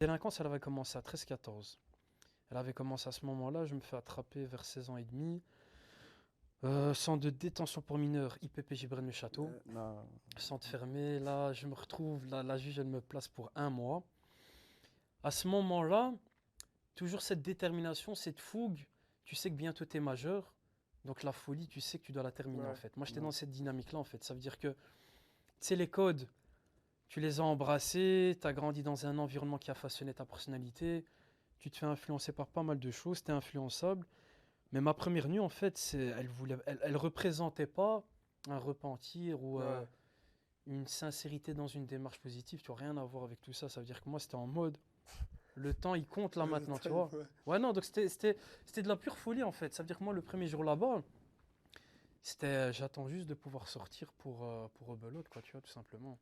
Délinquance, elle avait commencé à 13-14. Elle avait commencé à ce moment-là, je me fais attraper vers 16 ans et demi. Centre de détention pour mineurs, IPPJ Braine-le-Château. Non. Centre fermé, là, je me retrouve, la juge, elle me place pour 1 mois. À ce moment-là, toujours cette détermination, cette fougue, tu sais que bientôt tu es majeur, donc la folie, tu sais que tu dois la terminer en Ouais. fait. Moi, j'étais Ouais. dans cette dynamique-là en fait. Ça veut dire que, tu sais, les codes, tu les as embrassés, tu as grandi dans un environnement qui a façonné ta personnalité, tu te fais influencer par pas mal de choses, tu es influençable. Mais ma première nuit, en fait, elle représentait pas un repentir ou Ouais. une sincérité dans une démarche positive. Tu vois, rien à voir avec tout ça. Ça veut dire que moi, c'était en mode, le temps, il compte là Le maintenant, tu time, vois. ouais. Ouais, non, donc c'était de la pure folie, en fait. Ça veut dire que moi, le premier jour là-bas, j'attends juste de pouvoir sortir pour rebelote, quoi, tu vois, tout simplement.